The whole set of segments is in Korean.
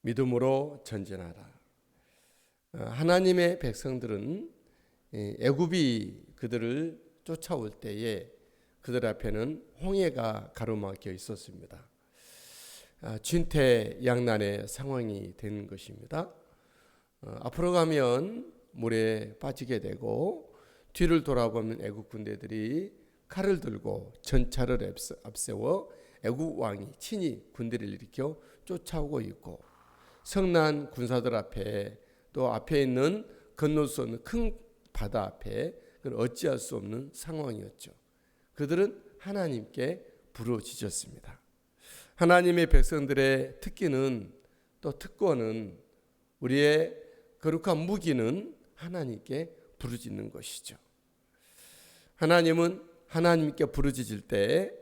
믿음으로 전진하라. 하나님의 백성들은 애굽이 그들을 쫓아올 때에 그들 앞에는 홍해가 가로막혀 있었습니다. 진퇴양난의 상황이 되는 것입니다. 앞으로 가면 물에 빠지게 되고 뒤를 돌아보면 애굽 군대들이 칼을 들고 전차를 앞세워 애굽 왕이 친히 군대를 일으켜 쫓아오고 있고, 성난 군사들 앞에 또 앞에 있는 건널 수 없는 큰 바다 앞에 어찌할 수 없는 상황이었죠. 그들은 하나님께 부르짖었습니다. 하나님의 백성들의 특기는 또 특권은, 우리의 거룩한 무기는 하나님께 부르짖는 것이죠. 하나님은 하나님께 부르짖을 때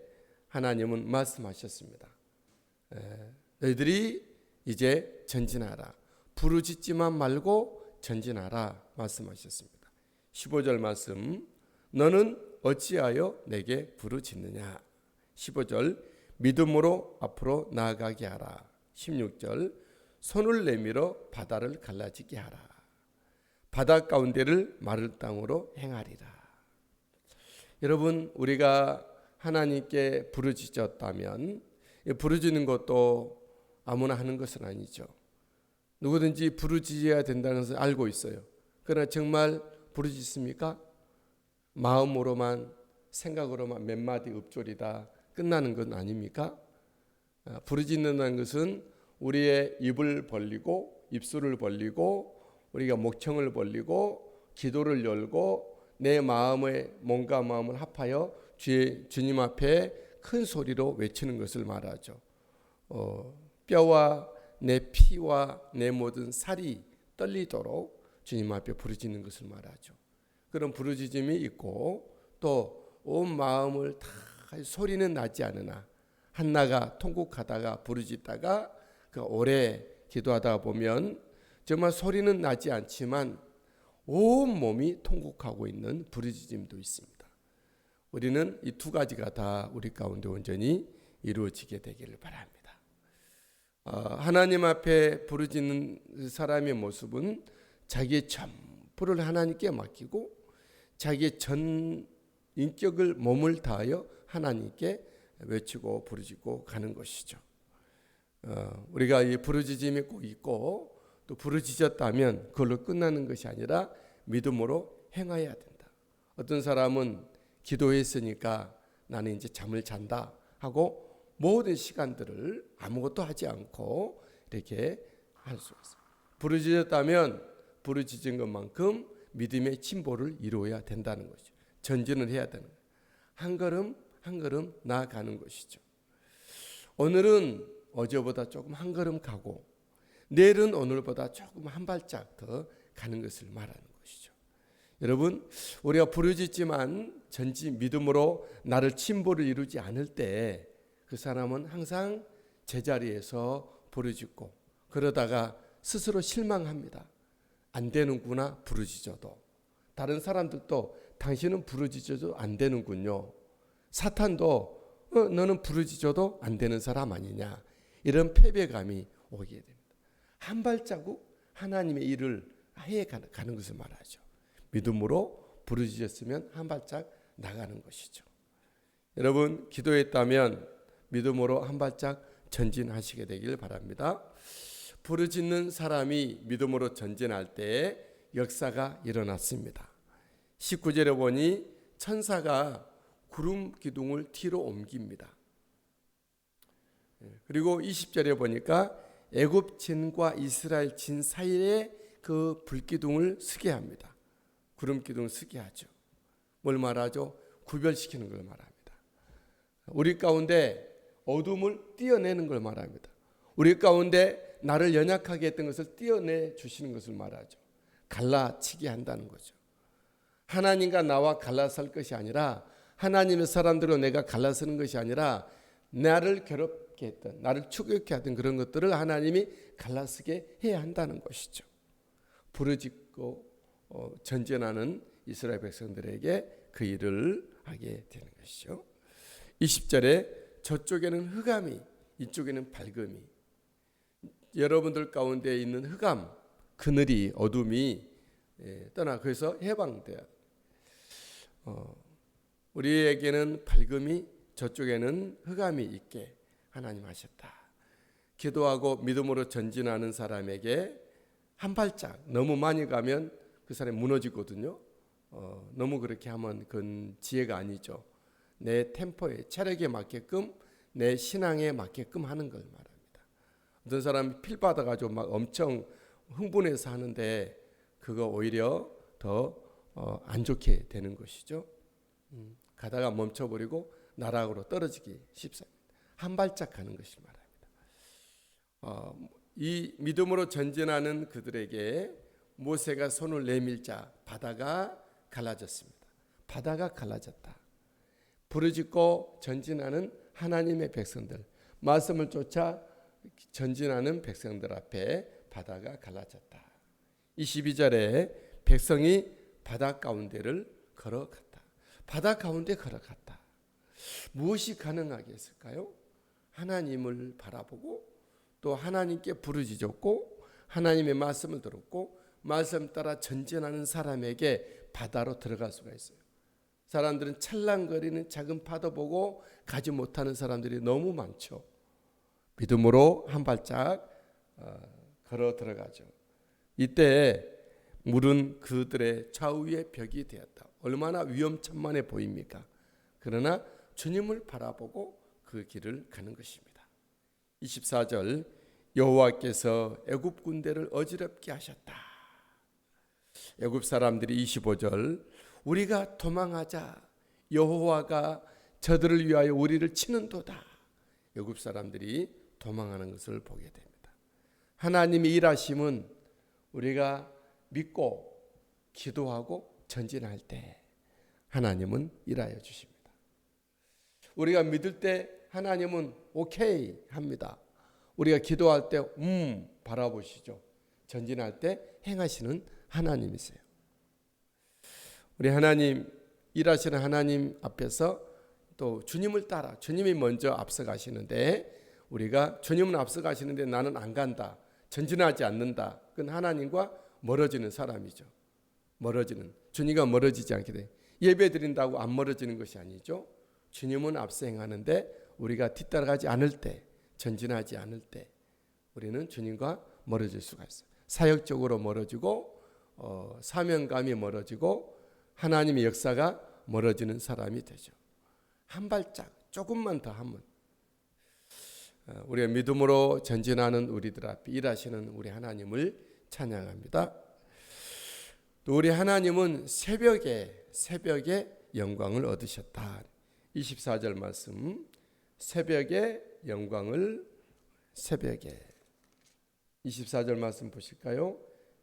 하나님은 말씀하셨습니다. 너희들이 이제 전진하라. 부르짖지만 말고 전진하라 말씀하셨습니다. 15절 말씀, 너는 어찌하여 내게 부르짖느냐. 15절, 믿음으로 앞으로 나아가게 하라. 16절, 손을 내밀어 바다를 갈라지게 하라. 바다 가운데를 마를 땅으로 행하리라. 여러분, 우리가 하나님께 부르짖었다면, 부르짖는 것도 아무나 하는 것은 아니죠. 누구든지 부르짖어야 된다는 것을 알고 있어요. 그러나 정말 부르짖습니까? 마음으로만, 생각으로만 몇 마디 읊조리다 끝나는 건 아닙니까? 부르짖는다는 것은 우리의 입을 벌리고 입술을 벌리고 우리가 목청을 벌리고 기도를 열고 내 마음의 몸과 마음을 합하여 주님 앞에 큰 소리로 외치는 것을 말하죠. 뼈와 내 피와 내 모든 살이 떨리도록 주님 앞에 부르짖는 것을 말하죠. 그런 부르짖음이 있고, 또 온 마음을 다 소리는 나지 않으나 한나가 통곡하다가 부르짖다가 오래 기도하다 보면 정말 소리는 나지 않지만 온 몸이 통곡하고 있는 부르짖음도 있습니다. 우리는 이 두 가지가 다 우리 가운데 온전히 이루어지게 되기를 바랍니다. 하나님 앞에 부르짖는 사람의 모습은 자기의 전부를 하나님께 맡기고 자기의 전 인격을 몸을 다하여 하나님께 외치고 부르짖고 가는 것이죠. 우리가 이 부르짖음이 꼭 있고 또 부르짖었다면 그걸로 끝나는 것이 아니라 믿음으로 행해야 된다. 어떤 사람은 기도했으니까 나는 이제 잠을 잔다 하고 모든 시간들을 아무것도 하지 않고 이렇게 할 수 있어요. 부르짖었다면 부르짖은 것만큼 믿음의 진보를 이루어야 된다는 것이죠. 전진을 해야 되는 거예요. 한 걸음 한 걸음 나아가는 것이죠. 오늘은 어제보다 조금 한 걸음 가고 내일은 오늘보다 조금 한 발짝 더 가는 것을 말하는 것이죠. 여러분, 우리가 부르짖지만 전진 믿음으로 나를 진보를 이루지 않을 때 그 사람은 항상 제자리에서 부르짖고 그러다가 스스로 실망합니다. 안 되는구나, 부르짖어도. 다른 사람들도 당신은 부르짖어도 안 되는군요. 사탄도 너는 부르짖어도 안 되는 사람 아니냐, 이런 패배감이 오게 됩니다. 한 발자국 하나님의 일을 해 가는 것을 말하죠. 믿음으로 부르짖었으면 한 발짝 나가는 것이죠. 여러분, 기도했다면 믿음으로 한 발짝 전진하시게 되길 바랍니다. 부르짖는 사람이 믿음으로 전진할 때 역사가 일어났습니다. 19절에 보니 천사가 구름 기둥을 뒤로 옮깁니다. 그리고 20절에 보니까 애굽 진과 이스라엘 진 사이에 그 불기둥을 서게 합니다. 구름 기둥을 서게 하죠. 뭘 말하죠? 구별시키는 걸 말합니다. 우리 가운데 어둠을 띄어내는 걸 말합니다. 우리 가운데 나를 연약하게 했던 것을 띄어내 주시는 것을 말하죠. 갈라치게 한다는 거죠. 하나님과 나와 갈라설 것이 아니라, 하나님의 사람들로 내가 갈라서는 것이 아니라, 나를 괴롭게 했던, 나를 추격해 하던 그런 것들을 하나님이 갈라서게 해야 한다는 것이죠. 부르짖고 전진하는 이스라엘 백성들에게 그 일을 하게 되는 것이죠. 20절에 저쪽에는 흑암이, 이쪽에는 밝음이. 여러분들 가운데 있는 흑암, 그늘이, 어둠이 떠나 그래서 해방돼야. 우리에게는 밝음이, 저쪽에는 흑암이 있게 하나님 하셨다. 기도하고 믿음으로 전진하는 사람에게 한 발짝 너무 많이 가면 그 사람이 무너지거든요. 너무 그렇게 하면 그건 지혜가 아니죠. 내 템포에, 체력에 맞게끔, 내 신앙에 맞게끔 하는 걸 말합니다. 어떤 사람이 필 받아가지고 막 엄청 흥분해서 하는데 그거 오히려 더 안 좋게 되는 것이죠. 가다가 멈춰버리고 나락으로 떨어지기 쉽습니다. 한 발짝 가는 것이 말합니다. 이 믿음으로 전진하는 그들에게 모세가 손을 내밀자 바다가 갈라졌습니다. 바다가 갈라졌다. 부르짖고 전진하는 하나님의 백성들, 말씀을 쫓아 전진하는 백성들 앞에 바다가 갈라졌다. 22절에 백성이 바다 가운데를 걸어갔다. 바다 가운데 걸어갔다. 무엇이 가능하겠을까요? 하나님을 바라보고 또 하나님께 부르짖었고 하나님의 말씀을 들었고 말씀 따라 전진하는 사람에게 바다로 들어갈 수가 있어요. 사람들은 찰랑거리는 작은 파도 보고 가지 못하는 사람들이 너무 많죠. 믿음으로 한 발짝 걸어 들어가죠. 이때 물은 그들의 좌우의 벽이 되었다. 얼마나 위험천만해 보입니까? 그러나 주님을 바라보고 그 길을 가는 것입니다. 24절 여호와께서 애굽 군대를 어지럽게 하셨다. 애굽 사람들이 25절 우리가 도망하자 여호와가 저들을 위하여 우리를 치는도다. 애굽 사람들이 도망하는 것을 보게 됩니다. 하나님의 일하심은 우리가 믿고 기도하고 전진할 때 하나님은 일하여 주십니다. 우리가 믿을 때 하나님은 오케이 합니다. 우리가 기도할 때 바라보시죠. 전진할 때 행하시는 하나님이세요. 우리 하나님 일하시는 하나님 앞에서 또 주님을 따라 주님이 먼저 앞서가시는데 우리가 주님은 앞서가시는데 나는 안 간다. 전진하지 않는다. 그건 하나님과 멀어지는 사람이죠. 멀어지는 주님과 멀어지지 않게 돼. 예배 드린다고 안 멀어지는 것이 아니죠. 주님은 앞서 행하는데 우리가 뒤따라가지 않을 때 전진하지 않을 때 우리는 주님과 멀어질 수가 있어요. 사역적으로 멀어지고 사명감이 멀어지고 하나님의 역사가 멀어지는 사람이 되죠. 한 발짝 조금만 더 하면 우리가 믿음으로 전진하는 우리들 앞에 일하시는 우리 하나님을 찬양합니다. 또 우리 하나님은 새벽에 영광을 얻으셨다. 24절 말씀 새벽에 영광을 새벽에 24절 말씀 보실까요?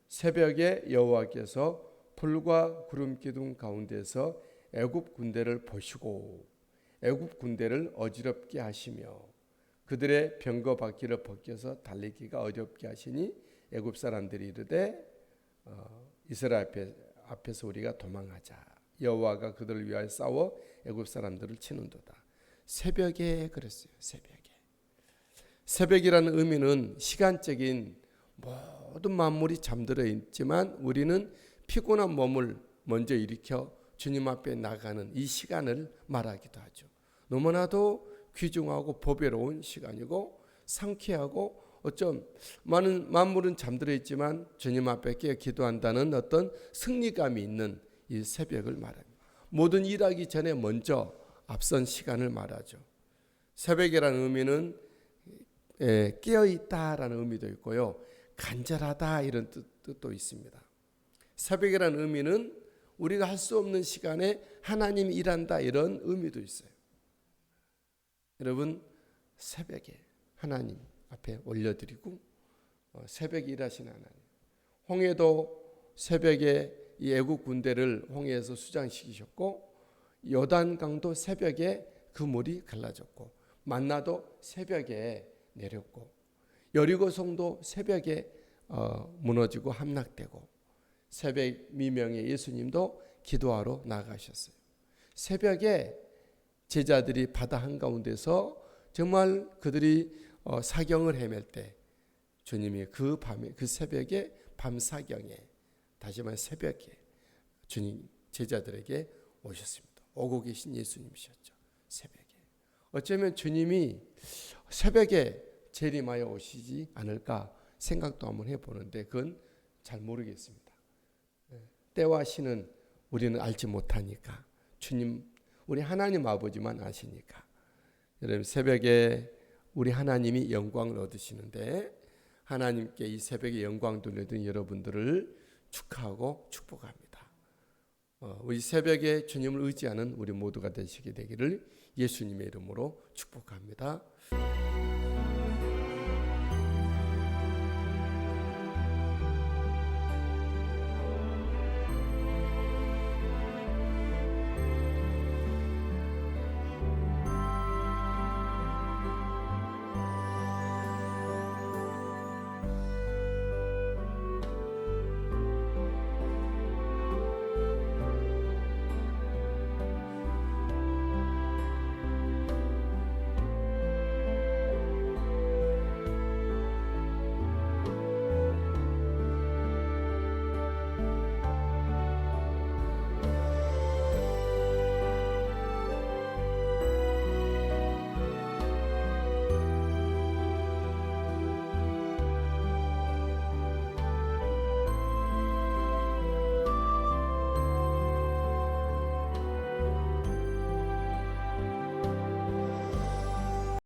새벽에 여호와께서 불과 구름 기둥 가운데서 애굽 군대를 보시고 애굽 군대를 어지럽게 하시며 그들의 병거 바퀴를 벗겨서 달리기가 어렵게 하시니 애굽 사람들이 이르되 이스라엘 앞에서 우리가 도망하자. 여호와가 그들을 위하여 싸워 애굽 사람들을 치는도다. 새벽에 그랬어요. 새벽이라는 의미는 시간적인 모든 만물이 잠들어 있지만 우리는 피곤한 몸을 먼저 일으켜 주님 앞에 나가는 이 시간을 말하기도 하죠. 너무나도 귀중하고 보배로운 시간이고 상쾌하고 어쩜 많은 만물은 잠들어 있지만 주님 앞에 깨어 기도한다는 어떤 승리감이 있는 이 새벽을 말합니다. 모든 일하기 전에 먼저 앞선 시간을 말하죠. 새벽이라는 의미는 깨어있다라는 의미도 있고요. 간절하다 이런 뜻도 있습니다. 새벽이라는 의미는 우리가 할 수 없는 시간에 하나님이 일한다 이런 의미도 있어요. 여러분 새벽에 하나님 앞에 올려드리고 새벽에 일하신 하나님. 홍해도 새벽에 이 애국 군대를 홍해에서 수장시키셨고 요단강도 새벽에 그 물이 갈라졌고 만나도 새벽에 내렸고 여리고성도 새벽에 무너지고 함락되고 새벽 미명에 예수님도 기도하러 나가셨어요. 새벽에 제자들이 바다 한가운데서 정말 그들이 사경을 헤맬 때 주님이 그 밤에, 그 새벽에, 밤사경에, 다시 말해 새벽에 주님 제자들에게 오셨습니다. 오고 계신 예수님이셨죠. 새벽에. 어쩌면 주님이 새벽에 재림하여 오시지 않을까 생각도 한번 해보는데 그건 잘 모르겠습니다. 때와 시는 우리는 알지 못하니까, 주님, 우리 하나님 아버지만 아시니까. 여러분, 새벽에 우리 하나님이 영광을 얻으시는데 하나님께 이 새벽에 영광 돌려드린 여러분들을 축하하고 축복합니다. 우리 새벽에 주님을 의지하는 우리 모두가 되시게 되기를 예수님의 이름으로 축복합니다.